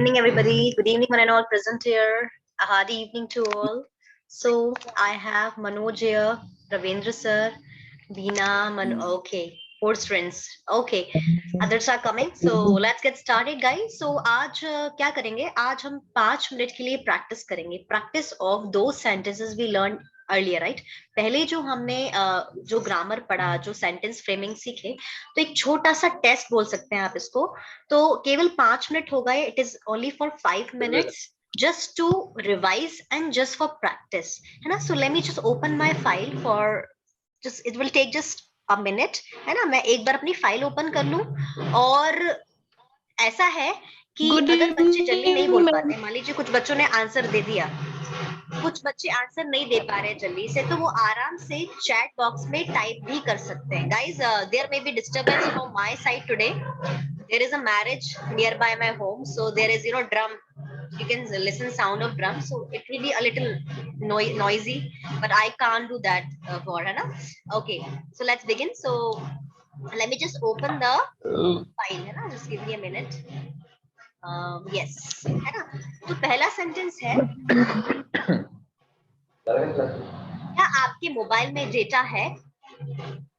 evening, everybody. Good evening, one and all present here. A hearty evening to all. So I have Manoj here, Ravindra sir, Veena, okay, four friends. Okay, others are coming. So let's get started, guys. So आज क्या करेंगे? आज हम 5 minute के लिए practice करेंगे. Practice of those sentences we learned earlier, right? पहले जो हमने जो ग्रामर पढ़ा, जो सेंटेंस फ्रेमिंग सीखे, तो एक छोटा सा टेस्ट बोल सकते हैं आप इसको. तो केवल 5 मिनट होगा. It is only for 5 minutes just to revise and just for practice, है ना. So let me just open my file for just it will take just a minute, है ना. मैं एक बार अपनी फाइल ओपन कर लूं. और ऐसा है कि अगर बच्चे जल्दी नहीं बोल पाते, मान लीजिए कुछ बच्चों ने आंसर दे दिया, कुछ बच्चे आंसर नहीं दे पा रहे जल्दी से, तो वो आराम से चैट बॉक्स में टाइप भी कर सकते हैं. Guys, there may be disturbance from my side today. There is a marriage nearby my home, so there is drum. You can listen sound of drum, so it will be a little noisy, but I can't do that for है ना. Okay, so let's begin. So let me just open the file, है ना. Just give me a minute. Yes, है ना. तो पहला sentence है, क्या आपके मोबाइल में डेटा है?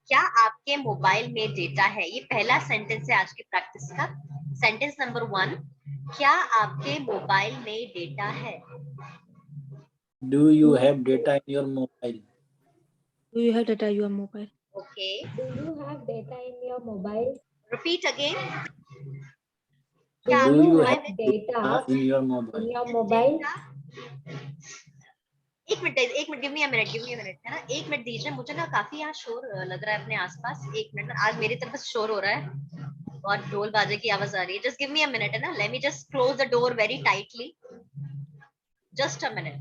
क्या आपके मोबाइल में डेटा है? ये पहला सेंटेंस है आज की प्रैक्टिस का. सेंटेंस नंबर 1, क्या आपके मोबाइल में डेटा है? Do you have data in your mobile? Do you have data in your mobile? Okay. Do you have data in your mobile? Repeat again. Do क्या you आपके have mobile data in your in mobile? your mobile? एक minute, give me a minute, है ना. एक minute दीजिए मुझे ना. काफी यहाँ शोर लग रहा है अपने आसपास. एक मिनट, आज मेरी तरफ से शोर हो रहा है और ढोल बाजे की आवाज आ रही है. Just give me a minute, है ना. Let me just close the door very tightly. Just a minute.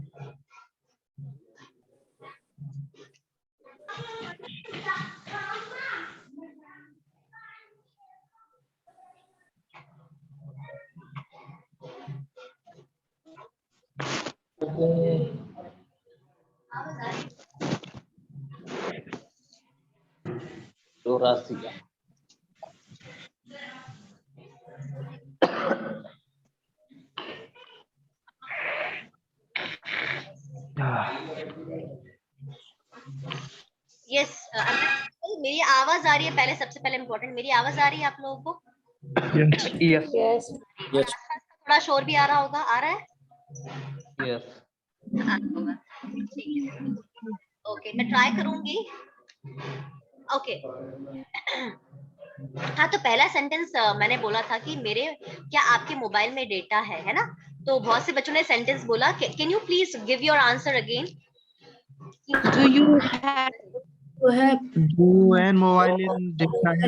Yes, मेरी आवाज आ रही है? पहले सबसे पहले इम्पोर्टेंट, मेरी आवाज आ रही है आप लोगों को? Yes. थोड़ा शोर भी आ रहा होगा. आ रहा है? Yes. ओके, मैं ट्राई करूंगी. ओके. हाँ, तो पहला सेंटेंस मैंने बोला था कि मेरे क्या आपके मोबाइल में डेटा है ना. तो बहुत से बच्चों ने सेंटेंस बोला. Can you please give your answer again? Do you have Do and mobile in different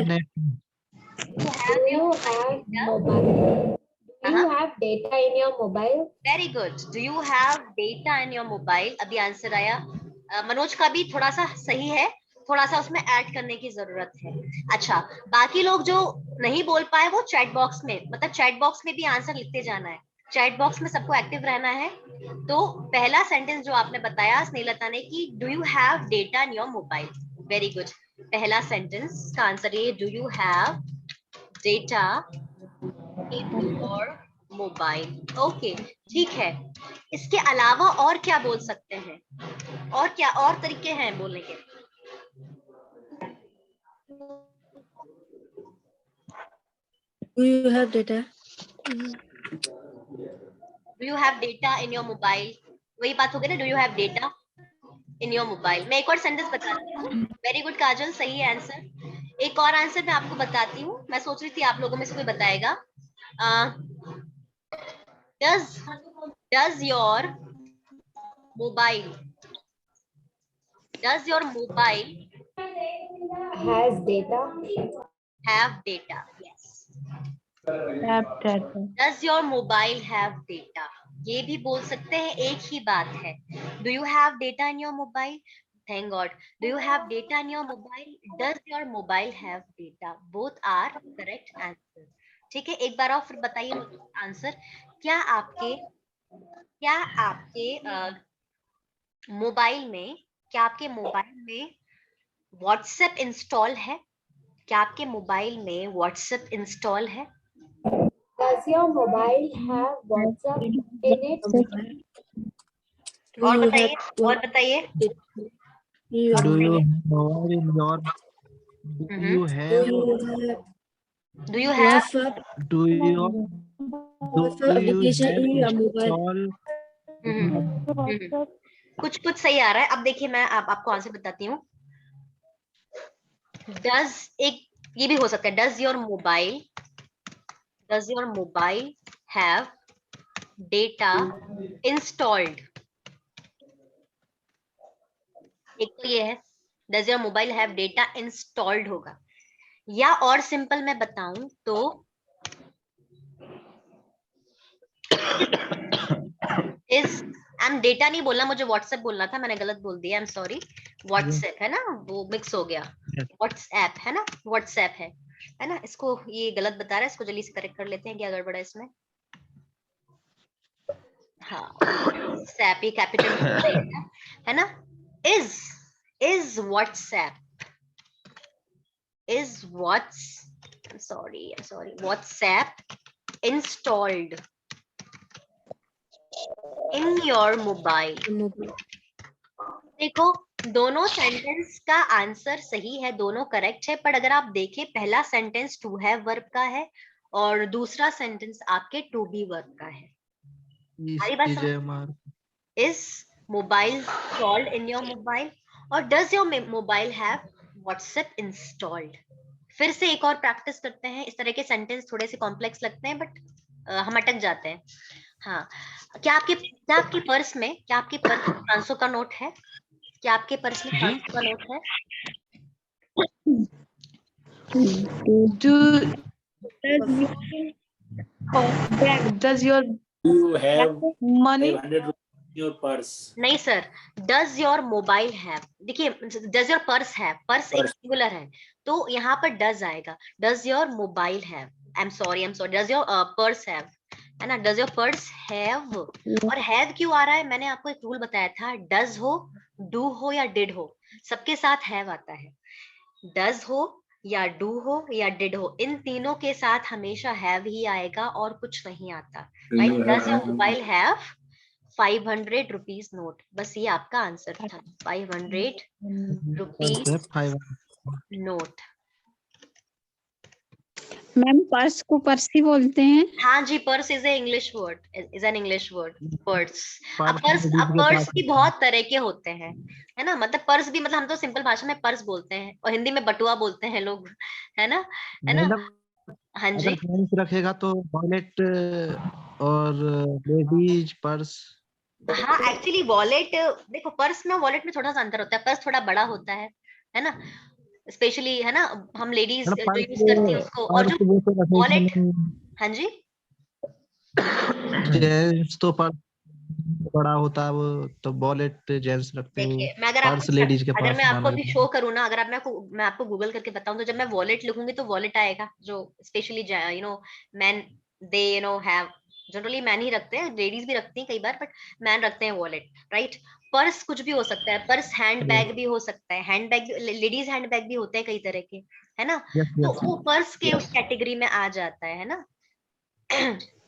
Do you have mobile? Do you have data in your mobile? Very good. Do you have data in your mobile? अभी answer आया. मनोज का भी थोड़ा सा सही है, थोड़ा सा उसमें ऐड करने की जरूरत है. अच्छा, बाकी लोग जो नहीं बोल पाए वो चैट बॉक्स में, मतलब चैट बॉक्स में भी आंसर लिखते जाना है. चैट बॉक्स में सबको एक्टिव रहना है. तो पहला सेंटेंस जो आपने बताया स्नेहलता ने कि do you have data in your mobile. Very good. पहला सेंटेंस का आंसर ये, do you have data in your mobile. Okay, ठीक है. इसके अलावा और क्या बोल सकते हैं? और क्या और तरीके हैं बोलने के? Do you have data? Do you have data in your mobile. वही बात हो गई ना, do you have data in your mobile. मैं एक और सेंटेंस बताती हूँ. वेरी गुड काजल, सही है आंसर. एक और आंसर मैं आपको बताती हूँ. मैं सोच रही थी आप लोगों में से कोई बताएगा. does your mobile Has data? have data? Yes. Have data. Does your mobile have data? ये भी बोल सकते हैं, एक ही बात है. Do you have data in your mobile? Thank God. Do you have data in your mobile? Does your mobile have data? Both are correct answer. ठीक है, एक बार और फिर बताइए आंसर. क्या आपके मोबाइल में, क्या आपके मोबाइल में व्हाट्सएप इंस्टॉल है? क्या आपके मोबाइल में व्हाट्सएप इंस्टॉल है? Does Does your mobile have WhatsApp in it? Do और you बताइए, have और बताइए। you Do you बताइए। have mobile in your? Do hmm. you have? Do you have? WhatsApp Do you? Do WhatsApp you application have in your mobile? installed? कुछ कुछ सही आ रहा है। अब देखिए मैं आपको आंसर बताती हूँ। डज एक ये भी हो सकता है, does your mobile have data installed. एक तो ये है, does your mobile have data installed होगा। या और सिंपल मैं बताऊं तो इज एम डेटा नहीं बोलना, मुझे व्हाट्सएप बोलना था, मैंने गलत बोल दिया, आई एम सॉरी। व्हाट्सएप है ना, वो मिक्स हो गया। व्हाट्सएप है ना, व्हाट्सएप है ना। इसको ये गलत बता रहा है, इसको जल्दी से करेक्ट कर लेते हैं, क्या गड़बड़ है इसमें। हाँ, सैप ही कैपिटल है ना। Is WhatsApp WhatsApp installed in your mobile? देखो दोनों सेंटेंस का आंसर सही है, दोनों करेक्ट है, पर अगर आप देखें पहला सेंटेंस टू हैव वर्ब का है और दूसरा सेंटेंस आपके टू बी वर्ब का है। हमारी बात समझ? Is mobile installed in your mobile और does your mobile have WhatsApp installed. फिर से एक और प्रैक्टिस करते हैं। इस तरह के सेंटेंस थोड़े से कॉम्प्लेक्स लगते हैं बट हम अटक जाते हैं। हाँ, क्या आपके पर्स में 500 का नोट है? क्या आपके पर्स में 500 का नोट है? Do you have money 500 rupees in your purse? नहीं sir, does your mobile have, देखिए does your purse have, purse एक सिंगुलर है तो यहाँ पर डज आएगा। Does your mobile have, I am sorry does your purse have, है ना। डज योर पर्स हैव, और हैव क्यों आ रहा है? मैंने आपको एक रूल बताया था, डज हो, डू हो या डिड हो, सबके साथ हैव आता है। डज हो या डू हो या डिड हो, इन तीनों के साथ हमेशा हैव ही आएगा और कुछ नहीं आता। Right, does your mobile have 500 rupees note, बस ये आपका आंसर था, 500 रुपीज नोट। मैम पर्स को पर्स ही बोलते हैं। हाँ जी, purse is an English word, purse. अब पर्स भी बहुत तरह के होते हैं, है ना। मतलब पर्स भी, मतलब हम तो सिंपल भाषा में पर्स बोलते हैं और हिंदी में बटुआ बोलते हैं लोग, है ना। हाँ जी, अगर रखेगा तो वॉलेट और लेडीज पर्स। हाँ एक्चुअली वॉलेट, देखो पर्स में वॉलेट में थोड़ा सा अंतर होता है। पर्स थोड़ा बड़ा होता है ना, स्पेशली, है ना, हम लेडीज जो यूज करती हैं उसको। और जो वॉलेट, हाँ जी, जेंट्स तो पर्स बड़ा होता है, वो तो वॉलेट जेंट्स रखते हैं, देखिए मैं पर्स लेडीज के अगर पास मैं आपको माना अभी जाता शो करूँ ना, अगर मैं आपको गूगल करके बताऊं तो जब मैं वॉलेट लिखूंगी तो वॉलेट आएगा, जो specially man they have, generally man ही रखते हैं, लेडीज भी रखती हैं कई बार, बट मैन रखते हैं वॉलेट, राइट। पर्स कुछ भी हो सकता है, पर्स हैंड बैग भी हो सकता है, hand bag ladies hand bag भी होते हैं कई तरह के, है ना। तो वो पर्स के उस कैटेगरी में आ जाता है ना।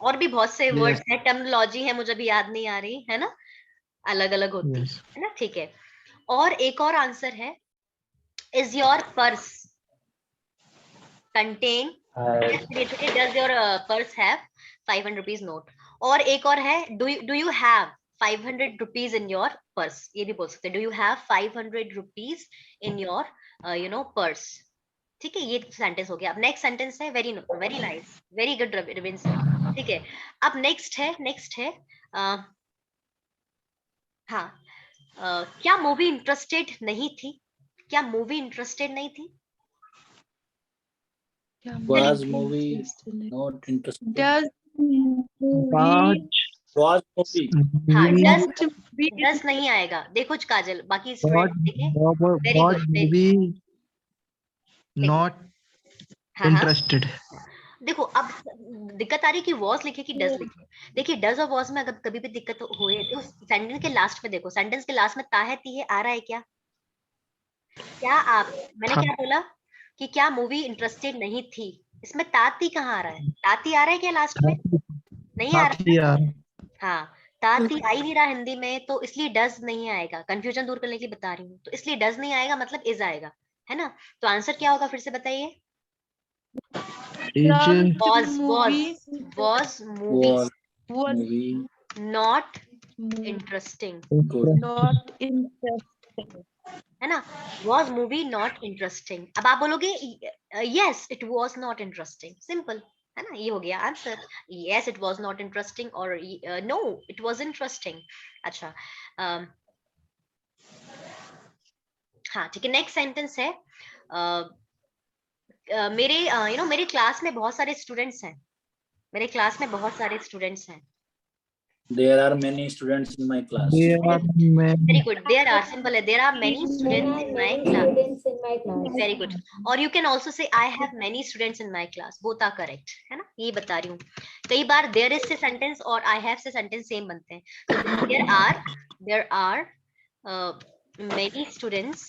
और भी बहुत से वर्ड्स हैं, टर्मिनोलॉजी है, मुझे भी याद नहीं आ रही, है ना, अलग अलग होती है ना, ठीक है। और एक और आंसर है, is your purse contain, does your purse have 500 rupees note. और एक और है, do you have 500 rupees in your purse, ये भी बोल सकते हैं, do you have 500 rupees in your purse. ठीक है, ये सेंटेंस हो गया। अब नेक्स्ट सेंटेंस है, very nice, very good Ravindra sir, ठीक है। अब नेक्स्ट है हाँ, क्या मूवी इंटरेस्टेड नहीं थी? क्या मूवी इंटरेस्टेड नहीं थी? Was movie not interested? does Was movie? हाँ, डज नहीं आएगा, देखो काजल, बाकी स्टूडेंट देखें, वेरी गुड, नॉट हाँ इंटरेस्टेड। देखो अब दिक्कत आ रही है कि वॉज लिखे कि डज लिखे। देखिए डज और वॉज में अगर कभी भी दिक्कत हो तो सेंटेंस के लास्ट में देखो, सेंटेंस के लास्ट में ता है ती है आ रहा है क्या? मैंने क्या बोला कि क्या मूवी इंटरेस्टेड नहीं थी, इसमें ताती कहाँ आ रहा है? ताती आ रहा है क्या लास्ट में? नहीं आ रहा। साथी यार, हाँ, ताती आ ही नहीं रहा हिंदी में, तो इसलिए डज नहीं आएगा। कंफ्यूजन दूर करने के लिए बता रही हूँ, तो इसलिए डज नहीं आएगा, मतलब इज आएगा, है ना? तो आंसर क्या होगा फिर से बताइए? Is was movies Was movie not interesting, Not interesting. है ना? was movie not interesting. अब आप बोलोगे yes it was not interesting, simple, है ना? ये हो गया answer, yes it was not interesting और no it was interesting. अच्छा, हाँ ठीक है, नेक्स्ट सेंटेंस है मेरे मेरे क्लास में बहुत सारे स्टूडेंट्स हैं, मेरे क्लास में बहुत सारे स्टूडेंट्स हैं। there are many students in my class. Very good, there are, simple है, there are many There students are in my many class. students in my class. Very good. और you can also say I have many students in my class. Both are correct, है ना? ये बता रही हूँ। कई बार there is से sentence और I have से sentence same बनते हैं। So there are many students,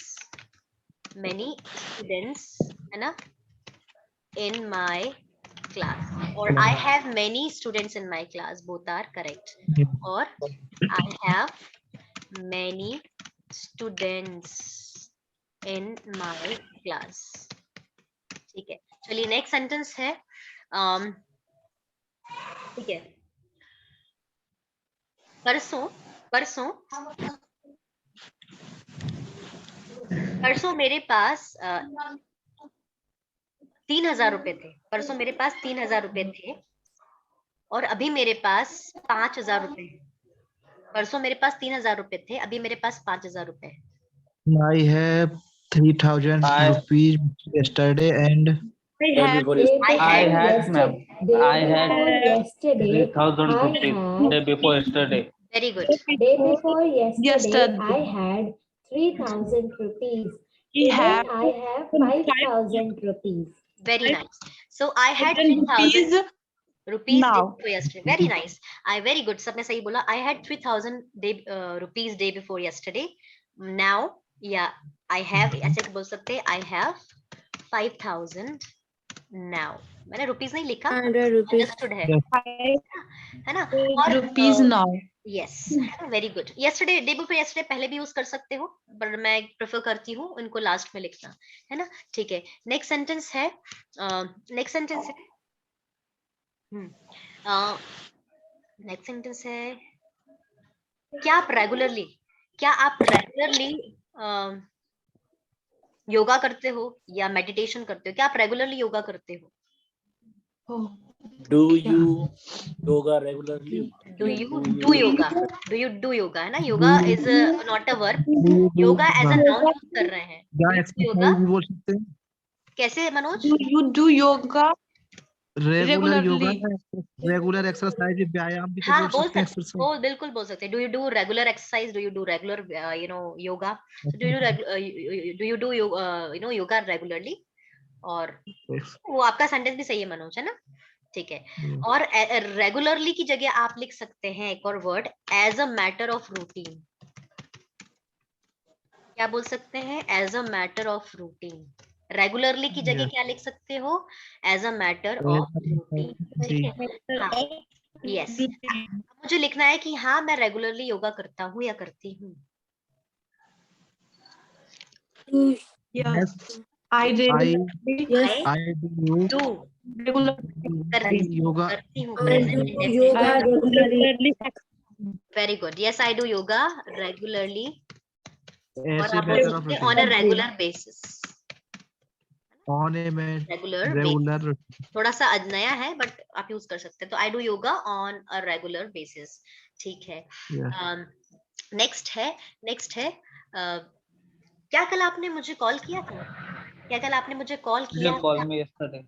है ना? In my class. और I have many students in my class. Both are correct. और I have many students in my class. ठीक है, चलिए नेक्स्ट सेंटेंस है, ठीक है, परसों मेरे पास 3,000 रुपए थे। परसों मेरे पास 3,000 रुपए थे और अभी मेरे पास 5,000 रुपए हैं। परसों मेरे पास 3,000 रुपए थे, अभी मेरे पास 5,000 रुपए हैं। I have 3,000 rupees yesterday and Day before yesterday. I had, ma'am. I had yesterday. 3,000 I rupees had day before yesterday. Very good. day before yesterday. Yesterday. I had 3,000 rupees. He Today had I have 5,000 rupees. Very nice. So I had 3,000 rupees now. day before yesterday. Very nice. Very good. सबने सही बोला. I had 3,000 rupees day before yesterday. Now, yeah, I have, ऐसे बोल सकते हैं, I have 5,000 now. मैंने rupees नहीं लिखा, 100 rupees. understood है, है ना? rupees now. Yes, very good. yesterday, day before yesterday पहले भी यूज कर सकते हो, पर मैं प्रेफर करती हूँ इनको लास्ट में लिखना, है ना? ठीक है, नेक्स्ट सेंटेंस है, नेक्स्ट सेंटेंस है, क्या आप रेगुलरली योगा करते हो या मेडिटेशन करते हो? क्या आप रेगुलरली योगा करते हो? Do you yoga regularly? Do you do yoga? Do you do yoga? है ना? Yoga is not a verb. Yoga as a noun use कर रहे हैं। या Do you do yoga? Exercise भी बोल सकते हैं, कैसे Manoj? Do you do yoga? Regular yoga, Regularly. Regular exercise, व्यायाम भी तो हाँ, बोल बोल सकते हैं सकते, एक्सरसाइज। बिल्कुल बोल सकते हैं। Do you do regular exercise? Do you do regular yoga? So do you do yoga regularly? और वो आपका सेंटेंस भी सही है मनोज, है ना? ठीक है, और रेगुलरली की जगह आप लिख सकते हैं एक और word, as a matter of routine. क्या बोल सकते हैं? As a matter of routine. Regularly की जगह क्या लिख सकते हो? As a matter of routine. ठीक है, हाँ, यस। मुझे लिखना है कि हाँ मैं रेगुलरली योगा करता हूँ या करती हूँ। Yes. I regularly Yes. I do do regularly. yoga. करती हूँ, I present do indefinite। yoga I regularly. Very good, yes I do yoga regularly, और ऐसे आप बोल मैटर ऑफ सकते हैं on a regular basis. On a regular regular, थोड़ा सा नया है बट आप यूज कर सकते हैं। तो I do yoga on a regular basis. ठीक है, नेक्स्ट है क्या कल आपने मुझे कॉल किया था? क्या कल आपने मुझे कॉल किया You called था? me yesterday.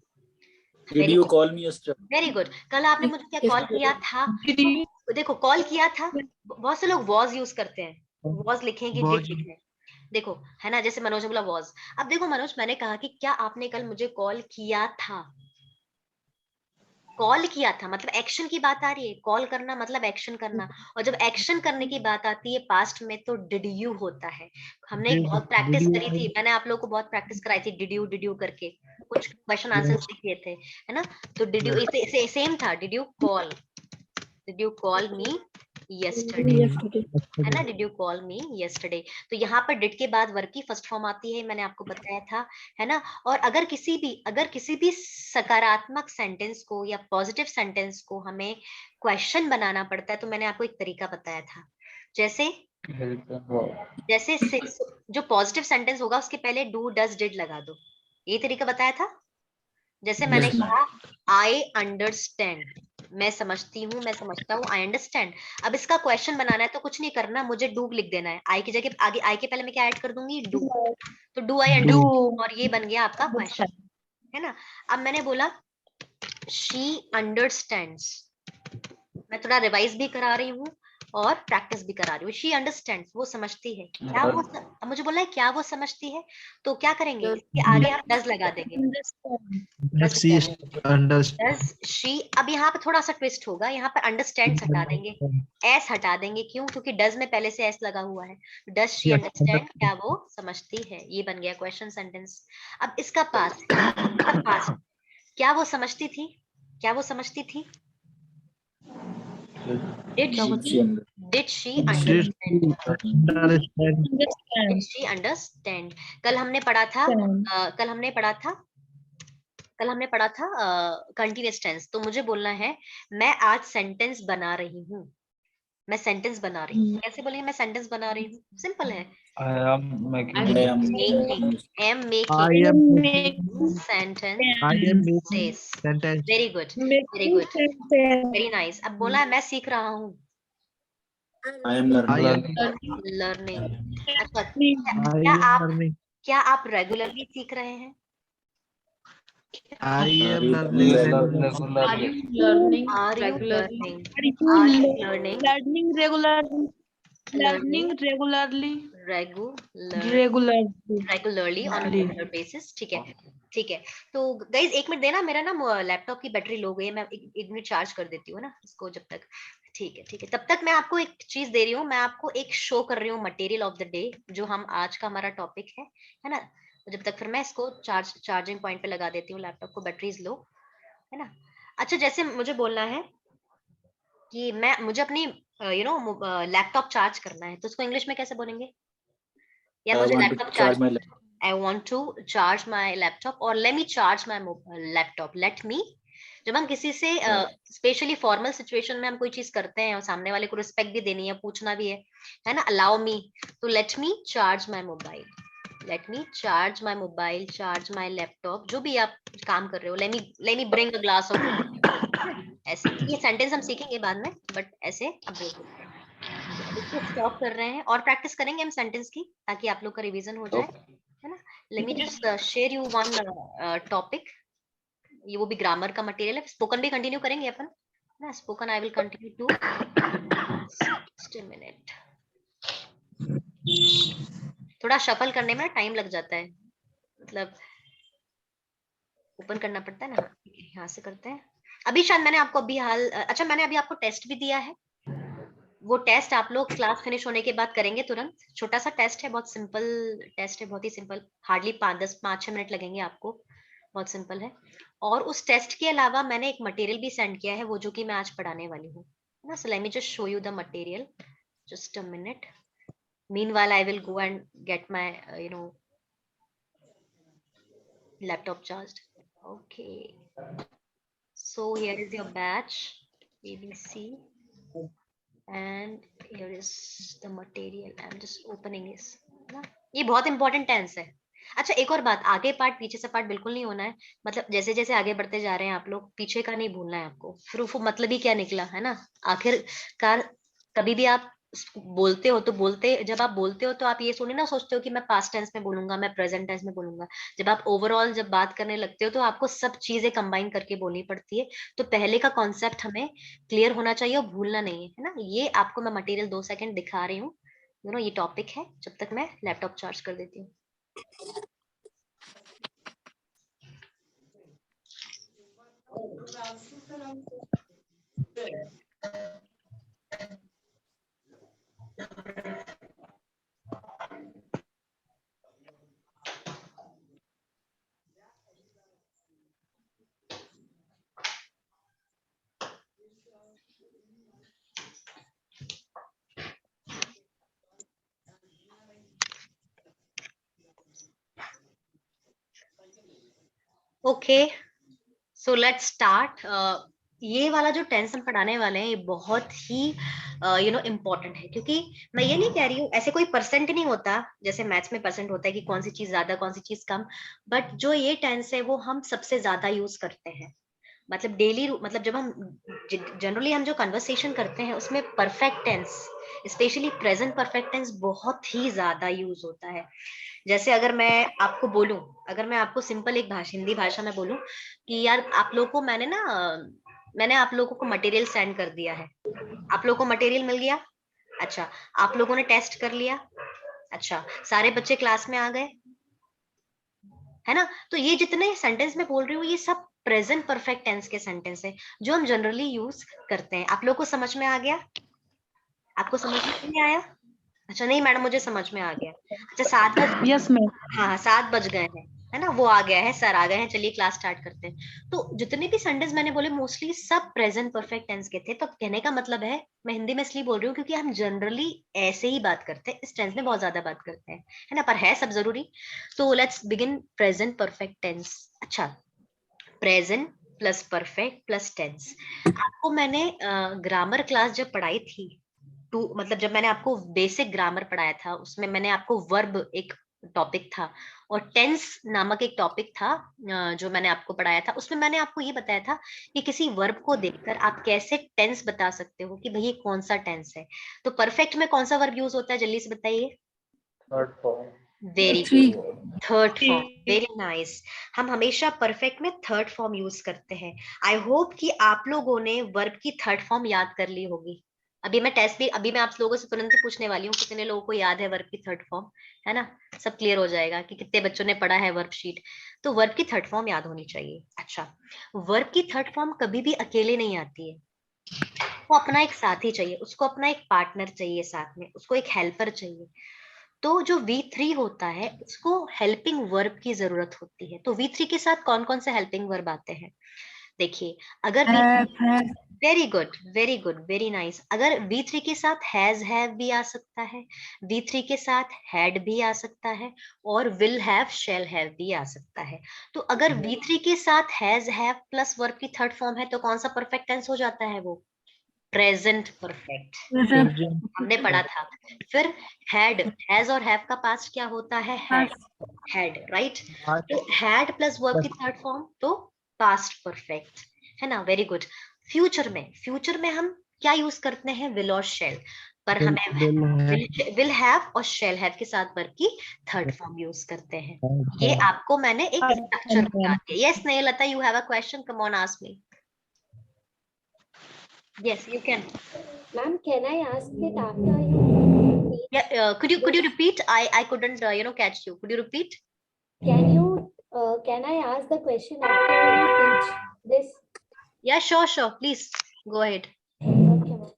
Did you call me yesterday? Very good, कल आपने मुझे क्या कॉल किया था? Did you? देखो कॉल किया था, बहुत से लोग वॉज यूज करते हैं, वॉज लिखेंगे, Was. डिड लिखें, देखो है ना, जैसे मनोज ने बोला वॉज। अब देखो मनोज, मैंने कहा कि क्या आपने कल मुझे कॉल किया था? कॉल किया था मतलब एक्शन की बात आ रही है, कॉल करना मतलब एक्शन करना, और जब एक्शन करने की बात आती है पास्ट में तो डिड यू होता है। हमने बहुत प्रैक्टिस करी थी, मैंने आप लोगों को बहुत प्रैक्टिस कराई थी डिड यू करके, कुछ क्वेश्चन आंसर्स लिख दिए थे, है ना? तो डिड यू सेम था, did you call me yesterday, है ना? Did you call me yesterday. तो यहाँ पर डिड के बाद वर्ब की फर्स्ट फॉर्म आती है, मैंने आपको बताया था, है ना? और अगर किसी भी सकारात्मक सेंटेंस को या पॉजिटिव सेंटेंस को हमें क्वेश्चन बनाना पड़ता है, तो मैंने आपको एक तरीका बताया था। जैसे जो पॉजिटिव सेंटेंस होगा उसके पहले डू डज डिड लगा दो, ये तरीका बताया था। जैसे मैंने Yes, ma'am. कहा आई अंडरस्टैंड, मैं समझती हूँ, मैं समझता हूँ, आई अंडरस्टैंड। अब इसका क्वेश्चन बनाना है तो कुछ नहीं करना, मुझे डू लिख देना है। आई की जगह आगे आई के पहले मैं क्या ऐड कर दूंगी? डू। तो डू आई अंडरस्टैंड, और ये बन गया आपका क्वेश्चन, है ना? अब मैंने बोला शी अंडरस्टैंड्स, मैं थोड़ा रिवाइज भी करा रही हूँ और प्रैक्टिस भी करा रही हूँ। शी अंडरस्टैंड्स, वो समझती है। क्या वो अब मुझे बोलना है क्या वो समझती है, तो क्या करेंगे? इसके आगे आप डज लगा देंगे। डज शी, अब यहाँ पे थोड़ा सा ट्विस्ट होगा, यहाँ पे अंडरस्टैंड हटा देंगे, एस हटा देंगे। क्यों? क्योंकि डज में पहले से एस लगा हुआ है। डज शी अंडरस्टैंड, क्या वो समझती है, ये बन गया क्वेश्चन सेंटेंस। अब इसका पास्ट, क्या वो समझती थी, क्या वो समझती थी? Did she understand? Did she understand? कल हमने पढ़ा था कंटिन्यूअस टेंस। तो मुझे बोलना है मैं आज सेंटेंस बना रही हूँ, मैं सेंटेंस बना रही हूँ। कैसे बोलेंगे मैं सेंटेंस बना रही हूँ? सिंपल है, I am making I am am I making sentences. Very good, very nice। अब बोला है मैं सीख रहा हूँ, I am learning. लर्निंग। अच्छा, learning. क्या आप रेगुलरली सीख रहे हैं? I am learning regularly. learning Are you regularly? learning? Are you learning? Learning regularly. Learning regularly. regularly on a regular basis। ठीक है, ठीक है। तो गाइज एक मिनट देना, मेरा ना लैपटॉप की बैटरी लो गई है, मैं एक मिनट चार्ज कर देती हूँ ना इसको जब तक। ठीक है, ठीक है। तब तक मैं आपको एक चीज दे रही हूँ, मैं आपको एक शो कर रही हूँ मटेरियल ऑफ द डे, जो हम आज का हमारा टॉपिक है ना? तो जब तक फिर मैं इसको चार्जिंग पॉइंट पे लगा देती हूँ, लैपटॉप को बैटरीज लो, है ना? अच्छा, जैसे मुझे बोलना है कि मुझे अपनी लैपटॉप चार्ज करना है, तो उसको इंग्लिश में कैसे बोलेंगे? या I मुझे want to laptop charge my I want to charge my laptop, or let me charge my laptop, let me। जब हम किसी से स्पेशली फॉर्मल सिचुएशन में हम कोई चीज करते हैं और सामने वाले को रिस्पेक्ट भी देनी है, पूछना भी है ना? अलाउ मी, तो let me charge my mobile, let me charge my mobile, charge my laptop, जो भी आप काम कर रहे हो। Let me bring a glass of, ऐसे ये सेंटेंस हम सीखेंगे बाद में, बट ऐसे अब इसको स्टॉप कर रहे हैं और प्रैक्टिस करेंगे हम सेंटेंस की, ताकि आप लोग का रिवीजन हो जाए, है ना? Let me just share you one topic, ये वो भी ग्रामर का मटेरियल है। स्पोकन भी कंटिन्यू करेंगे अपन ना, spoken I will continue to, just a minute. थोड़ा शफल करने में टाइम लग जाता है, मतलब ओपन करना पड़ता है ना। यहाँ से करते हैं। अभी शायद मैंने आपको अच्छा मैंने अभी आपको टेस्ट भी दिया है, वो टेस्ट आप लोग क्लास फिनिश होने के बाद करेंगे तुरंत। छोटा सा टेस्ट है, बहुत सिंपल टेस्ट है, बहुत ही सिंपल, हार्डली 5-6 मिनट लगेंगे आपको, बहुत सिंपल है। और उस टेस्ट के अलावा मैंने एक मटेरियल भी सेंड किया है, वो जो कि मैं आज पढ़ाने वाली हूँ ना। So let me just show you the material, just a minute. Meanwhile I will go and gate my laptop charged. Okay, so here is your batch ABC, and here is the material. I'm just opening this ना, ये बहुत important tense है। अच्छा, एक और बात, आगे part पीछे से पार्ट बिल्कुल नहीं होना है, मतलब जैसे जैसे आगे बढ़ते जा रहे हैं आप लोग, पीछे का नहीं भूलना है आपको। फिर वो मतलब ही क्या निकला, है ना? आखिरकार कभी भी आप बोलते हो तो जब आप बोलते हो तो आप ये सोने ना सोचते हो कि मैं पास्ट टेंस में बोलूंगा, मैं प्रेजेंट टेंस में बोलूंगा। जब आप ओवरऑल जब बात करने लगते हो तो आपको सब चीजें कंबाइन करके बोलनी पड़ती है। तो पहले का कॉन्सेप्ट हमें क्लियर होना चाहिए और भूलना नहीं है ना? ये आपको मैं मटेरियल 2 सेकंड दिखा रही हूँ, ये टॉपिक है, जब तक मैं लैपटॉप चार्ज कर देती हूँ। Okay, so let's start. ये वाला जो टेंस हम पढ़ाने वाले हैं ये बहुत ही इम्पोर्टेंट है, क्योंकि मैं ये नहीं कह रही हूँ, ऐसे कोई परसेंट नहीं होता जैसे मैथ्स में परसेंट होता है कि कौन सी चीज ज्यादा कौन सी चीज कम, बट जो ये टेंस है वो हम सबसे ज्यादा यूज करते हैं। मतलब डेली, मतलब जब हम जनरली हम जो कन्वर्सेशन करते हैं उसमें perfect tense, specially present perfect tense बहुत ही ज्यादा यूज होता है। जैसे अगर मैं आपको बोलूं, अगर मैं आपको सिंपल एक भाषा, हिंदी भाषा में बोलूं कि यार आप लोगों को मैंने आप लोगों को मटेरियल सेंड कर दिया है, आप लोगों को मटेरियल मिल गया, अच्छा, आप लोगों ने टेस्ट कर लिया, अच्छा, सारे बच्चे क्लास में आ गए, है ना। तो ये जितने सेंटेंस में बोल रही हूँ ये सब प्रेजेंट परफेक्ट टेंस के सेंटेंस है जो हम जनरली यूज करते हैं। आप लोग को समझ में आ गया? आपको समझ में नहीं आया? अच्छा, नहीं मैडम मुझे समझ में आ गया। अच्छा, 7 बज, यस मैम। हाँ 7 बज गए हैं, है ना, वो आ गया है, सर आ गए हैं, चलिए क्लास स्टार्ट करते हैं। तो जितने भी सेंटेंस मैंने बोले मोस्टली सब प्रेजेंट परफेक्ट टेंस के थे। तो कहने का मतलब है, मैं हिंदी में इसलिए बोल रही हूँ क्योंकि हम जनरली ऐसे ही बात करते हैं, इस टेंस में बहुत ज्यादा बात करते हैं, है ना, पर है सब जरूरी। तो let's begin present perfect tense. अच्छा, present plus perfect plus tense. आपको मैंने ग्रामर क्लास जब पढ़ाई थी, टू मतलब जब मैंने आपको बेसिक ग्रामर पढ़ाया था उसमें मैंने आपको वर्ब एक टॉपिक था और टेंस नामक एक टॉपिक था जो मैंने आपको पढ़ाया था, उसमें मैंने आपको ये बताया था कि किसी वर्ब को देखकर आप कैसे टेंस बता सकते हो कि भाई ये कौन सा टेंस है। तो परफेक्ट में कौन सा वर्ब यूज होता है, जल्दी से बताइए। Third form. Very three. Good, third form, very nice. हम हमेशा परफेक्ट में थर्ड फॉर्म यूज करते हैं। आई होप कि आप लोगों ने वर्ब की थर्ड फॉर्म याद कर ली होगी। अभी मैं टेस्ट भी, अभी मैं आप लोगों से तुरंत ही पूछने वाली हूँ कितने लोगों को याद है वर्ब की थर्ड फॉर्म, है ना। सब क्लियर हो जाएगा कि कितने बच्चों ने पढ़ा है वर्ब शीट। तो वर्ब की थर्ड फॉर्म याद होनी चाहिए। अच्छा, वर्ब की थर्ड फॉर्म कभी भी अकेले नहीं आती है, वो अपना एक साथी चाहिए, उसको अपना एक पार्टनर चाहिए, साथ में उसको एक हेल्पर चाहिए। तो जो V3 होता है उसको हेल्पिंग वर्ब की जरूरत होती है। तो V3 के साथ कौन कौन से हेल्पिंग वर्ब आते हैं, देखिए। अगर very good, very good, very nice. अगर V3 के साथ हैव भी आ सकता है, V3 के साथ हैड भी आ सकता है, और विल हैव शैल हैव भी आ सकता है। तो अगर V3 के साथ हैव प्लस वर्ब की थर्ड फॉर्म है तो कौन सा परफेक्ट टेंस हो जाता है, वो प्रेजेंट परफेक्ट, हमने पढ़ा था। फिर हैड, हैज और हैव का पास्ट क्या होता है, हैड, हैड, राइट। तो हैड प्लस वर्ब की थर्ड फॉर्म तो पास्ट परफेक्ट, है ना, वेरी गुड। फ्यूचर में, फ्यूचर में हम क्या यूज करते हैं, विल और शेल, पर हमें विल हैव और शेल हैव के साथ वर्ब की थर्ड फॉर्म यूज करते हैं। ये आपको मैंने एक स्ट्रक्चर बता दिया। Yes Snehlata, you have a question, come on ask me. Yes you can. Ma'am, can I ask it after you? Yeah, could you repeat? I couldn't catch you. Could you repeat? Can I ask the question after you teach this? Yeah, sure. Please go ahead. Okay, ma'am.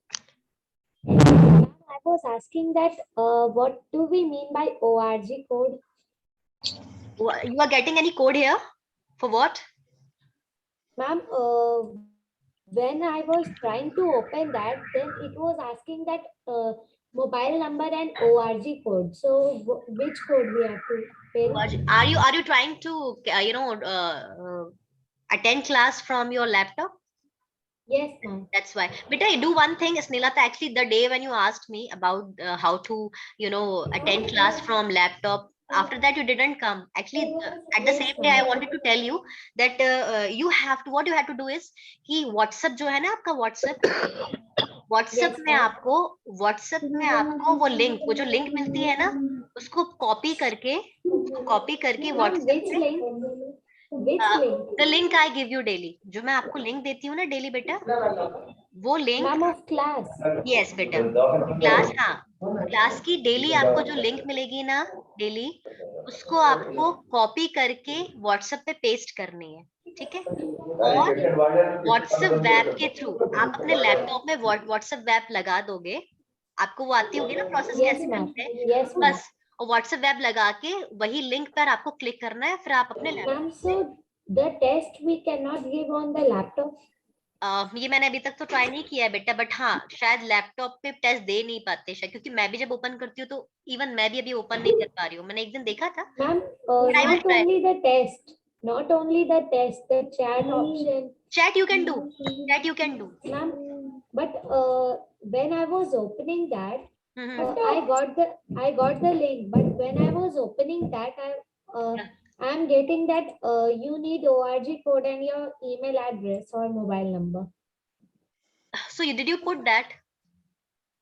Ma'am, I was asking that what do we mean by ORG code? You are getting any code here? For what? Ma'am, when I was trying to open that, then it was asking that mobile number and ORG code. So which code we have to fill? Are you trying to attend class from your laptop? Yes, ma'am. That's why. But I do one thing, Snilata. Actually, the day when you asked me about how to, attend class from laptop, after that you didn't come. Actually, at the Yes, same day, I ma'am. wanted to tell you that you have to. What you have to do is कि WhatsApp जो है ना आपका WhatsApp, Yes, ma'am. WhatsApp में आपको वो link, वो जो लिंक मिलती है ना, उसको कॉपी करके Ma'am, WhatsApp which पे, link? Which link? The link I give you daily, जो मैं आपको लिंक देती हूँ ना डेली बेटा, वो link, Ma'am of class. Yes बेटा, क्लास, हाँ, क्लास की डेली आपको जो लिंक मिलेगी ना डेली, उसको आपको कॉपी करके व्हाट्सएप पे पेस्ट करनी है, ठीक है। और व्हाट्सएप वेब के थ्रू आप अपने लैपटॉप में व्हाट्सएप वेब लगा दोगे, आपको वो आती होगी ना प्रोसेस Yes, कैसे ma'am. करते हैं, Yes, ma'am. बस। और व्हाट्सएप वेब लगा के वही लिंक पर आपको क्लिक करना है, फिर आप अपने laptop Ma'am, so the test we cannot give on the laptop. ये मैंने अभी तक तो ट्राई नहीं किया है बेटा, बट हाँ शायद लैपटॉप पे टेस्ट दे नहीं पाते शायद, क्योंकि मैं भी जब ओपन करती हूँ तो इवन मैं भी अभी ओपन नहीं कर पा रही हूँ, मैंने एक दिन देखा था, Ma'am, but I will not try. only the test. Not only the test, the chat option. Chat you can do. Chat you can do. Ma'am, but when I was opening that, Mhm. I got the link, but when I was opening that, I'm getting that you need ORG code and your email address or mobile number. So did you put that?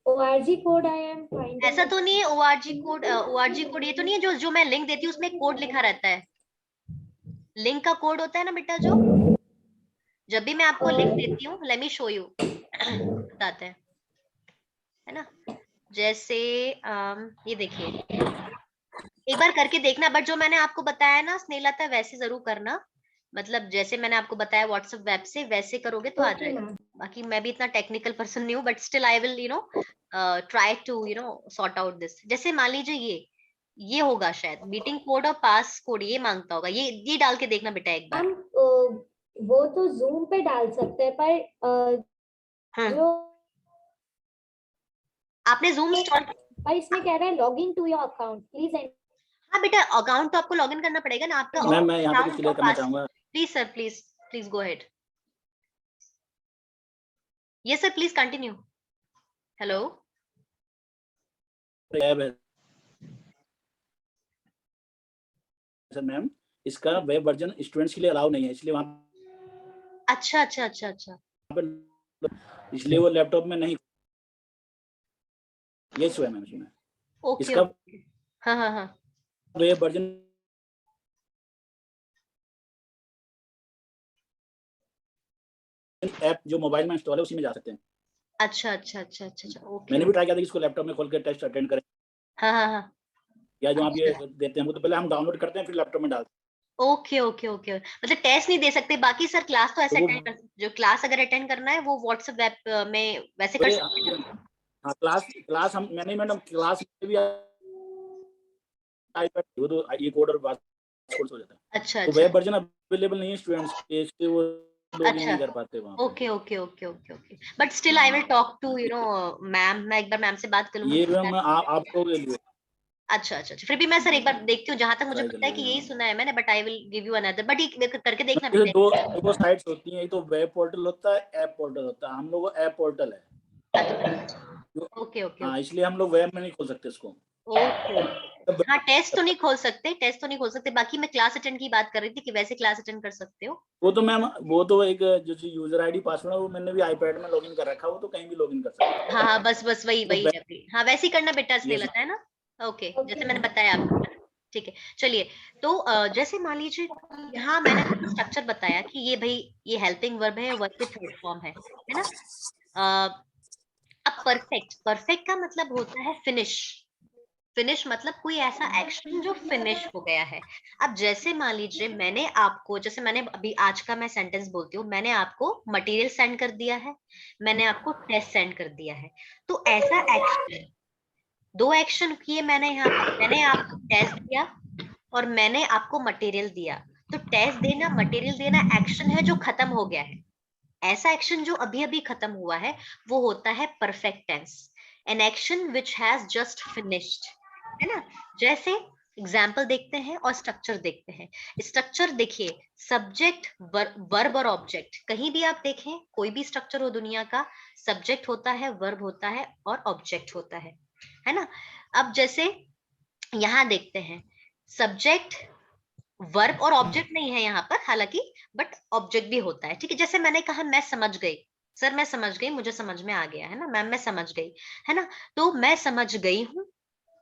ORG code I am finding. ऐसा तो नहीं है ORG code, ORG code ये तो नहीं है जो मैं लिंक देती हूँ उसमें कोड लिखा रहता है। लिंक का कोड होता है ना बेटा, जो जब भी मैं आपको लिंक देती हूँ, लेट मी शो यू, बताते हैं, है ना। जैसे ये देखिए, एक बार करके देखना, बट जो मैंने आपको बताया ना स्नेहलता, वैसे जरूर करना। मतलब जैसे मैंने आपको बताया व्हाट्सएप वेब से, वैसे करोगे तो आ Okay, जाएगा। ma'am. बाकी मैं भी इतना टेक्निकल पर्सन नहीं हूँ, but still I will try to sort out this. जैसे मान लीजिए ये होगा शायद मीटिंग कोड और पास कोड, ये मांगता होगा, ये डाल के देखना बेटा एक बार। हम वो तो जूम पे डाल सकते हैं, पर जो आपने जूम इंस्टॉल, पर इसमें कह रहा है log in to your account please. हाँ बेटा अकाउंट तो आपको लॉग इन करना पड़ेगा ना आपका। मैम मैं यहाँ पे कुछ क्लियर करना चाहूंगा। Please sir, please go ahead. Yes sir, please continue. Hello sir ma'am, इसका वेब वर्जन स्टूडेंट्स के लिए अलाउ नहीं है, इसलिए वहाँ अच्छा अच्छा अच्छा अच्छा, पे इसलिए वो लैपटॉप में नहीं, ये इशू है मैम इसमें। ओके इसका हाँ हाँ हाँ, वेब वर्जन ऐप जो मोबाइल में इंस्टॉल है उसी में जा सकते हैं। अच्छा अच्छा अच्छा अच्छा अच्छा, ओके। मैंने भी ट्राई किया था कि इसको लैपटॉप में खोल के टेस्ट अटेंड करें, हाँ हाँ हाँ, या जो आप ये देते हैं वो तो पहले हम डाउनलोड करते हैं फिर लैपटॉप में डालते ओके ओके ओके, मतलब टेस्ट नहीं दे सकते। बाकी सर क्लास तो ऐसे तो वो- अटेंड कर, जो क्लास अगर अटेंड करना है वो व्हाट्सएप वेब में वैसे कर सकते हैं। हैं। हाँ क्लास हम मैंने मैडम क्लास में भी iPad वो तो ये कोड और पासवर्ड हो जाता है, अच्छा तो अच्छा वेब वर्जन अवेलेबल नहीं है स्टूडेंट्स के, इसलिए वो लॉगिन अच्छा, नहीं कर पाते वहाँ पे। Okay okay okay okay okay, but still I will talk to ma'am, मैं एक बार मैम से बात कर ये लूंगी। मैम आपको के लिए अच्छा अच्छा अच्छा, फिर भी मैं सर एक बार देखती हूँ, जहां तक मुझे ट्राई कर पता है कि लीजिए। यही सुना है मैंने, but I will give you another, but ये करके देखना जैसे बेटा। दो साइट्स होती हैं, एक तो वेब पोर्टल होता है, ऐप पोर्टल होता है। हम लोग को ऐप पोर्टल है, ओके ओके हाँ इसलिए हम लोग वेब में नहीं खोल सकते इसको। ओके, हाँ टेस्ट तो नहीं खोल सकते, टेस्ट तो नहीं खोल सकते। बाकी मैं क्लास अटेंड की बात कर रही थी कि वैसे क्लास अटेंड कर सकते हो। वो तो मैम वो तो एक जो यूजर आईडी पासवर्ड है वो मैंने भी iPad में लॉगिन कर रखा है, वो तो कहीं भी लॉगिन कर सकते हैं। हाँ हाँ, बस बस वही तो वही है भाई। हाँ वैसे ही करना बेटा, स्नेह Yes, लगता है ना। ओके, Okay, जैसे मैंने ma'am. बताया आपको, है ना? ठीक है, चलिए। तो जैसे मान लीजिए यहाँ मैंने स्ट्रक्चर बताया कि ये भाई ये हेल्पिंग वर्ब है, वर्ब के थर्ड फॉर्म है ना। अब परफेक्ट का मतलब होता है फिनिश। फिनिश मतलब कोई ऐसा एक्शन जो फिनिश हो गया है। अब जैसे मान लीजिए मैंने आपको, जैसे मैंने अभी आज का मैं सेंटेंस बोलती हूँ, मैंने आपको मटेरियल सेंड कर दिया है, मैंने आपको टेस्ट सेंड कर दिया है। तो ऐसा एक्शन, दो एक्शन किए मैंने यहाँ पर, मैंने आपको टेस्ट दिया और मैंने आपको मटेरियल दिया। तो टेस्ट देना, मटेरियल देना एक्शन है जो खत्म हो गया है। ऐसा एक्शन जो अभी अभी खत्म हुआ है वो होता है perfect tense, an action which has just finished, है ना। जैसे एग्जाम्पल देखते हैं और स्ट्रक्चर देखते हैं। स्ट्रक्चर देखिए, सब्जेक्ट वर्ब और ऑब्जेक्ट, कहीं भी आप देखें कोई भी स्ट्रक्चर हो दुनिया का, सब्जेक्ट होता है, वर्ब होता है और ऑब्जेक्ट होता है ना। अब जैसे यहाँ देखते हैं, सब्जेक्ट वर्ब और ऑब्जेक्ट नहीं है यहाँ पर हालांकि, बट ऑब्जेक्ट भी होता है, ठीक है। जैसे मैंने कहा मैं समझ गई, सर मैं समझ गई, मुझे समझ में आ गया, है ना। मैम मैं समझ गई, है ना। तो मैं समझ गई हूँ,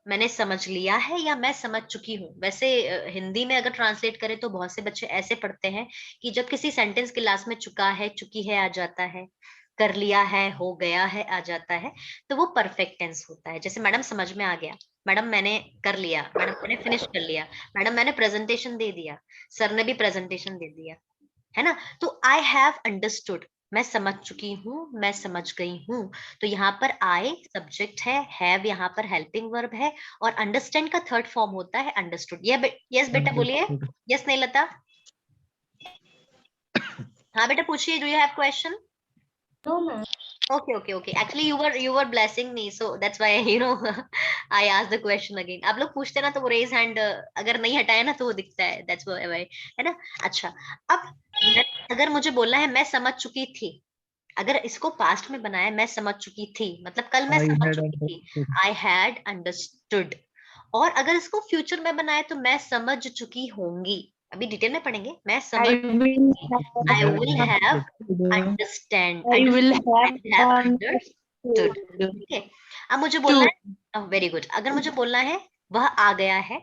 मैंने समझ लिया है, या मैं समझ चुकी हूँ। वैसे हिंदी में अगर ट्रांसलेट करें तो बहुत से बच्चे ऐसे पढ़ते हैं कि जब किसी सेंटेंस के लास्ट में चुका है, चुकी है आ जाता है, कर लिया है, हो गया है आ जाता है, तो वो परफेक्ट टेंस होता है। जैसे मैडम समझ में आ गया, मैडम मैंने कर लिया, मैडम मैंने फिनिश कर लिया, मैडम मैंने प्रेजेंटेशन दे दिया, सर ने भी प्रेजेंटेशन दे दिया, है ना। तो आई हैव अंडरस्टूड, मैं समझ चुकी हूँ, मैं समझ गई हूँ। तो यहाँ पर आई सब्जेक्ट है, हैव यहाँ पर हेल्पिंग वर्ब है, और अंडरस्टैंड का थर्ड फॉर्म होता है अंडरस्टूड। यस बेटा बोलिए, यस नहीं लता। हाँ बेटा पूछिए, do you have question? No, ma'am. Okay. Actually, you were blessing me, so that's why I asked the question again. आप लोग पूछते ना तो वो raise hand अगर नहीं हटाया ना तो वो दिखता है. That's why है ना. अच्छा, अब अगर मुझे बोलना है मैं समझ चुकी थी, अगर इसको पास्ट में बनाया मैं समझ चुकी थी, मतलब कल मैं I समझ had चुकी थी. understood. I had understood. और अगर इसको फ्यूचर में बनाए तो मैं समझ चुकी होंगी. अभी डिटेल में पढ़ेंगे. मैं समझ, I will have understand. I will have understood. ठीक है. अब मुझे बोलना है वेरी गुड. अगर मुझे बोलना है वह आ गया है,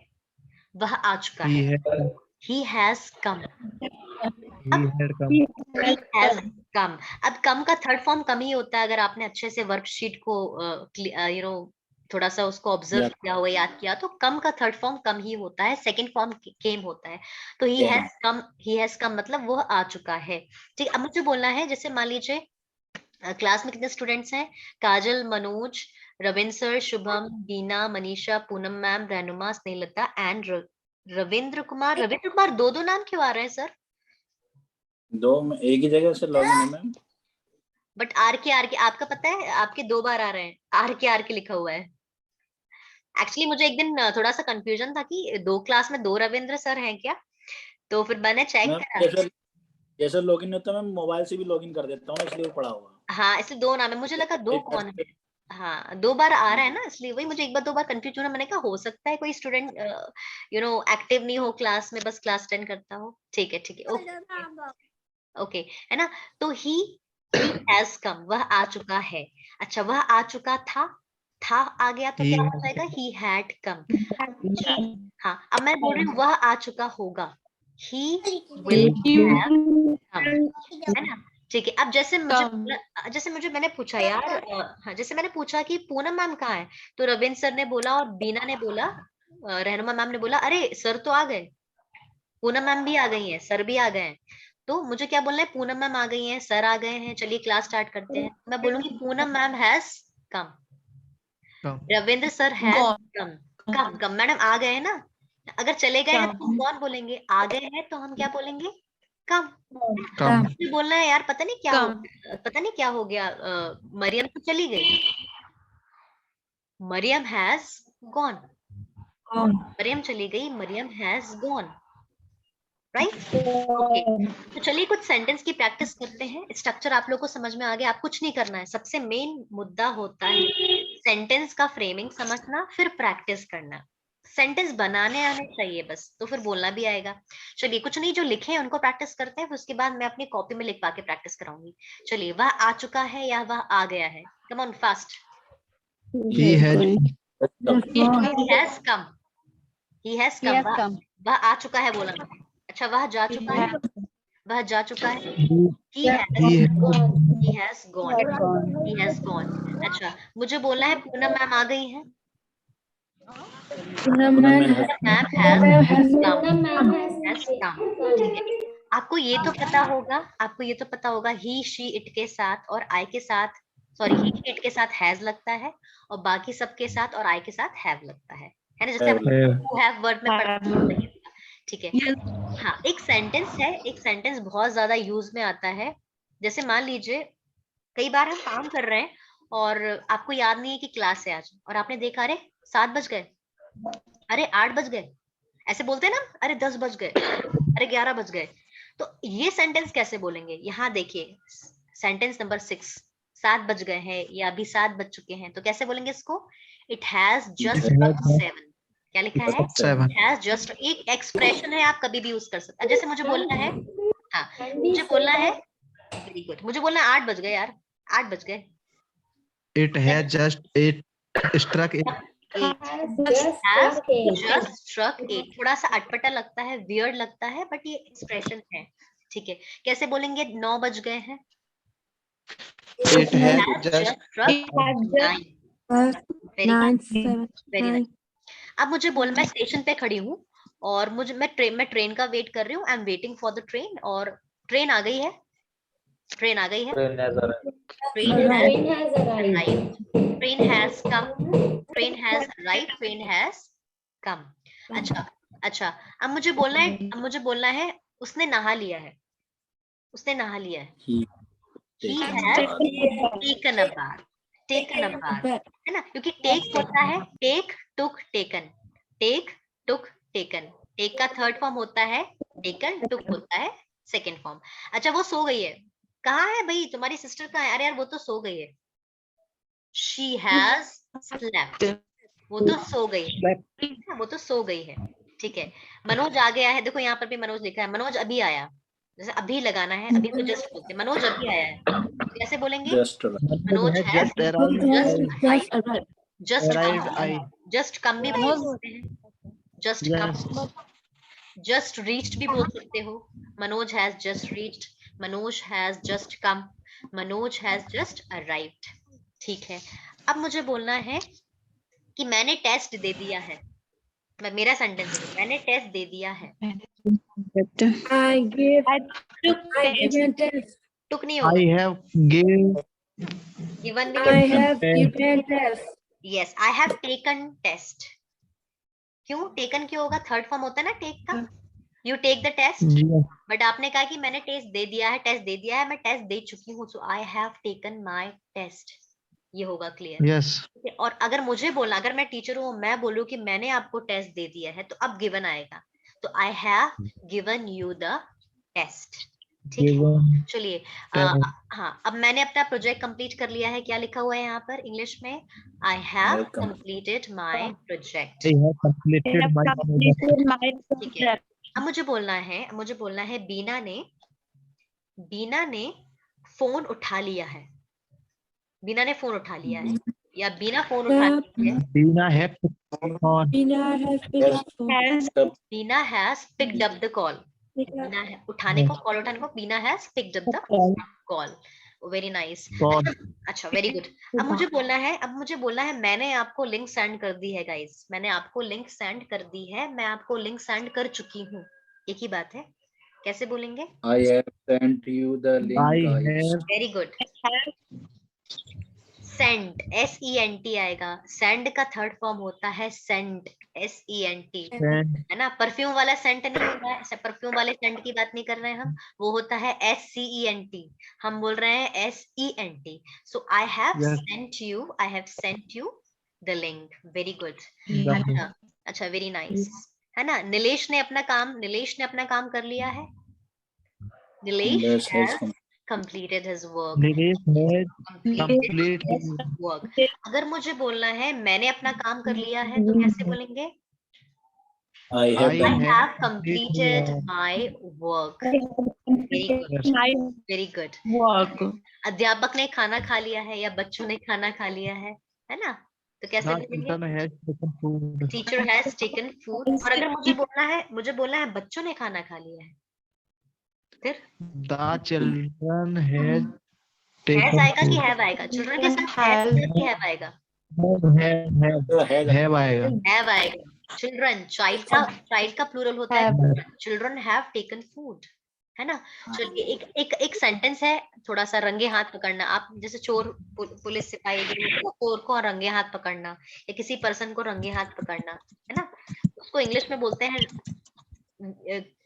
वह आ चुका He है. had He has come. he had come. He has come. अब कम का थर्ड फॉर्म कम ही होता है. अगर आपने अच्छे से वर्कशीट को थोड़ा सा उसको ऑब्जर्व किया हुआ, याद किया, तो कम का थर्ड फॉर्म कम ही होता है, सेकंड फॉर्म केम होता है. तो ही हैज कम मतलब वह आ चुका है. ठीक. अब मुझे बोलना है, जैसे मान लीजिए क्लास में कितने स्टूडेंट्स हैं? काजल, मनोज, रविंद्र सर, शुभम, बीना, मनीषा, पूनम मैम, रहनुमा, स्नेहलता एंड रविंद्र कुमार. रविंद्र कुमार दो नाम क्यों आ रहे हैं सर? एक ही जगह से लॉगिन है मैम. बट आर के आपका पता है, आपके 2 बार आ रहे हैं. आर के लिखा हुआ है. एक्चुअली मुझे एक दिन थोड़ा सा कंफ्यूजन था कि 2 क्लास में 2 रविंद्र सर हैं क्या, तो फिर मैंने चेक करा. जैसे लॉगिन होता है मैं मोबाइल से भी लॉगिन कर देता हूँ, इसलिए वो पड़ा हुआ. हाँ, इसलिए 2 नाम है. मुझे लगा 2 कौन है. हाँ, 2 बार आ रहा है ना, इसलिए वही मुझे एक बार 2 बार कंफ्यूज हुआ. मैंने कहा हो सकता है कोई स्टूडेंट एक्टिव नहीं हो क्लास में, बस क्लास अटेंड करता हो. ठीक है. ओके है ना. तो he has come, वह आ चुका है. अच्छा, वह आ चुका था आ गया तो He क्या हो जाएगा? he had come. हाँ, अब मैं बोल रही हूँ वह आ चुका होगा. he will have come. है ना. ठीक है. अब जैसे मुझे मैंने पूछा यार, हाँ, जैसे मैंने पूछा कि पूनम मैम कहाँ है, तो रविंद्र सर ने बोला और बीना ने बोला, रहनुमा मैम ने बोला, अरे सर तो आ गए, पूनम मैम भी आ गई हैं, सर भी आ गए हैं. तो मुझे क्या बोलना है? पूनम मैम आ गई हैं, सर आ गए हैं, चलिए क्लास स्टार्ट करते हैं. मैं बोलूंगी Poonam ma'am has come, come. Ravindra sir has come. Madam आ गए हैं ना. अगर चले गए हैं तो हम कौन बोलेंगे? आ गए हैं तो हम क्या बोलेंगे? कम. Come. मुझे बोलना है यार, पता नहीं क्या हो गया. मरियम तो चली गई. Maryam has gone. मरियम चली गई, Maryam has gone. Right. Okay. तो चलिए कुछ सेंटेंस की प्रैक्टिस करते हैं. स्ट्रक्चर आप लोगों को समझ में आ गया. आप कुछ नहीं करना है. सबसे मेन मुद्दा होता है सेंटेंस का फ्रेमिंग समझना, फिर प्रैक्टिस करना. सेंटेंस बनाने आने चाहिए बस, तो फिर बोलना भी आएगा. चलिए कुछ नहीं, जो लिखे हैं उनको प्रैक्टिस करते हैं, फिर उसके बाद मैं अपनी कॉपी में लिखवा के प्रैक्टिस कराऊंगी. चलिए, वह आ चुका है या वह आ गया है? Come on fast. He has He has come. वह आ चुका है बोला. अच्छा, वह जा चुका है. वह जा चुका है. He has gone. अच्छा, मुझे बोलना है पूनम मैम आ गई है. Poonam ma'am has come. ठीक है. आपको ये तो पता होगा ही, शी, इट के साथ और आई के साथ, सॉरी, ही, इट के साथ हैज लगता है और बाकी सबके साथ और आई के साथ हैव लगता है ना. जैसे हम हैव वर्ड में पढ़ते हैं. ठीक है. हाँ, एक सेंटेंस बहुत ज्यादा यूज में आता है. जैसे मान लीजिए कई बार हम काम कर रहे हैं और आपको याद नहीं है कि क्लास है आज, और आपने देखा अरे 7 बज गए, अरे 8 बज गए, ऐसे बोलते हैं ना, अरे 10 बज गए, अरे 11 बज गए. तो ये सेंटेंस कैसे बोलेंगे? यहाँ देखिए सेंटेंस नंबर 6, 7 बज गए हैं या अभी 7 बज चुके हैं, तो कैसे बोलेंगे इसको? It has just 7. क्या लिखा है? 7. Has just. एक एक्सप्रेशन है, आप कभी भी यूज कर सकते हैं. जैसे मुझे बोलना है, हाँ, मुझे बोलना है, वेरी गुड, मुझे बोलना है 8 बज गए यार, 8 बज गए. It has just struck 8. just struck 8. थोड़ा सा अटपटा लगता है, वियर्ड लगता है, बट ये एक्सप्रेशन है. ठीक है. कैसे बोलेंगे 9 बज गए हैं? It has just struck 9. Very nice. अब मुझे बोल, मैं स्टेशन पे खड़ी हूँ और मैं ट्रेन का वेट कर रही हूँ. I am waiting for the train, और ट्रेन आ गई है. Train has arrived. Train has come. Train has arrived. Train has come. अच्छा. अब मुझे बोलना है उसने नहा लिया है. he Taken has bath. taken a bath, taken a bath, है ना, क्योंकि take होता है take, took, taken, take, took, taken, take का थर्ड फॉर्म होता है taken, took होता है सेकेंड फॉर्म। अच्छा वो सो गई है, कहाँ है भाई तुम्हारी सिस्टर कहाँ है? अरे यार वो तो सो गई है, she has slept, वो तो सो गई है, वो तो सो गई है, ठीक है। मनोज आ गया है, देखो यहाँ पर भी मनोज लिखा है, मनोज अभी आया, जैसे अभी लगाना है, अभी तो जस्ट बोलते हैं, मनोज अभी आया है, कैसे बोलेंगे? Just right. मनोज है just arrived. Just Arrived, I just come भी बोल सकते हैं, just come, just just reached भी बोल सकते हो, Manoj has just reached, Manoj has just come, Manoj has just arrived, ठीक है। अब मुझे बोलना है कि मैंने टेस्ट दे दिया है, मेरा सेंटेंस है, मैंने टेस्ट दे दिया है, I give given test. टुक नहीं I होगा, have gave गिवन भी I नहीं, have given test. Yes I have taken test, क्यों टेकन क्यों होगा, थर्ड फॉर्म होता है ना टेक का, you take the test, yes, but आपने कहा कि मैंने टेस्ट दे दिया है, टेस्ट दे दिया है, मैं टेस्ट दे चुकी हूँ, so I have taken my test, ये होगा क्लियर। yes, और अगर मुझे बोलना, अगर मैं टीचर हूँ, मैं बोलूँ कि मैंने आपको टेस्ट दे दिया है, तो अब गिवन आएगा, तो I have given you the test, ठीक है। given चलिए test. हाँ, अब मैंने अपना प्रोजेक्ट कंप्लीट कर लिया है, क्या लिखा हुआ है यहाँ पर इंग्लिश में, I have Welcome. Completed my project, I have completed my project. ठीक है। अब मुझे बोलना है बीना ने फोन उठा लिया है, बीना ने फोन उठा लिया है, या बीना फोन उठा ली है, Dina had on Bina has picked up phone. Beena has picked up the call, Beena है उठाने को, कॉल उठाने को, Beena has picked up the call, very nice, call. अच्छा वेरी गुड। अब मुझे बोलना है मैंने आपको लिंक सेंड कर दी है गाइस, मैंने आपको लिंक सेंड कर दी है, मैं आपको लिंक सेंड कर चुकी हूँ, एक ही बात है, कैसे बोलेंगे? I have sent you the link, I guys. have very good, send, SENT आएगा, सेंड का थर्ड फॉर्म होता है सेंट, SENT, sent है ना, परफ्यूम वाला सेंट नहीं होता है, परफ्यूम वाले सेंट की बात नहीं कर रहे हैं हम, वो होता है SCENT, हम बोल रहे हैं SENT, so I have Yes. Sent you the link, very good, the अच्छा वेरी नाइस, है ना। नीलेश ने अपना काम कर लिया है, Nilesh Nilesh has has completed his work, Nilesh had completed complete his work। अगर मुझे बोलना है मैंने अपना काम कर लिया है, तो कैसे बोलेंगे? I have I done. I have have completed my work, very good. अध्यापक ने खाना खा लिया है, या बच्चों ने खाना खा लिया है ना, तो कैसे the बोलेंगे? teacher has taken food. Teacher has taken food, और अगर मुझे बोलना है बच्चों ने खाना खा लिया है, फिर The children had has taken आएगा कि food. हैव आएगा? चिल्ड्रन के साथ हैज कि हैव आएगा? Have आएगा. हैव आएगा। चिल्ड्रन, चाइल्ड का प्लूरल होता है, चिल्ड्रन हैव टेकन फूड, है ना। चलिए एक सेंटेंस है, थोड़ा सा रंगे हाथ पकड़ना, आप जैसे चोर पुलिस सिपाही, चोर को रंगे हाथ पकड़ना, या किसी पर्सन को रंगे हाथ पकड़ना, है ना, उसको इंग्लिश में बोलते हैं,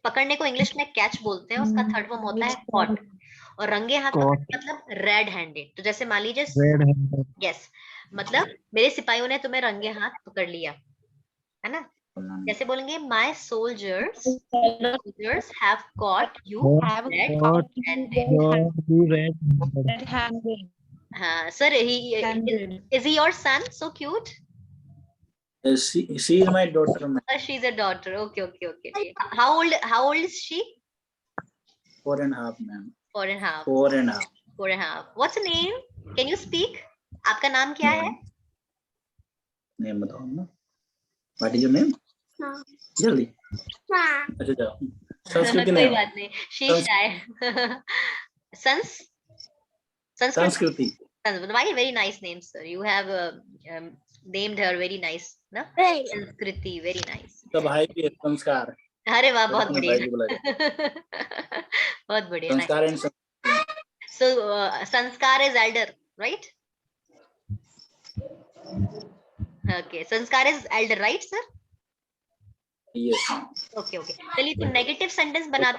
पकड़ने को इंग्लिश में कैच बोलते हैं, उसका थर्ड फॉर्म होता है कॉट, और रंगे हाथ पकड़ना मतलब रेड हैंडेड। तो जैसे मान लीजिए, Red handed. यस, मतलब मेरे सिपाहियों ने तुम्हें रंगे हाथ पकड़ लिया, है ना, कैसे बोलेंगे? My soldiers have caught you read handed. You red. हाँ sir, is he your son? So cute. She is my daughter, ma'am. She's a daughter. Okay. How old is she? 4.5, ma'am. 4.5. 4.5. 4.5. What's her name? Can you speak? आपका नाम क्या है? Name बताओ ना. What is your name? जल्दी. अच्छा जाओ. संस्कृति कोई name. बात नहीं, she's shy. संस्कृति. Why very nice name, sir? You have named her very nice, ना? संस्कृति, very nice. तो भाई भी है, संस्कार. अरे वाह, बहुत अपने बढ़िया, भाई को बुलाया. बहुत बढ़िया। संस्कार and So Sanskar is elder, right? Okay, Sanskar is elder, right, sir? yes. Okay. चलिए तो नेगेटिव सेंटेंस बनाते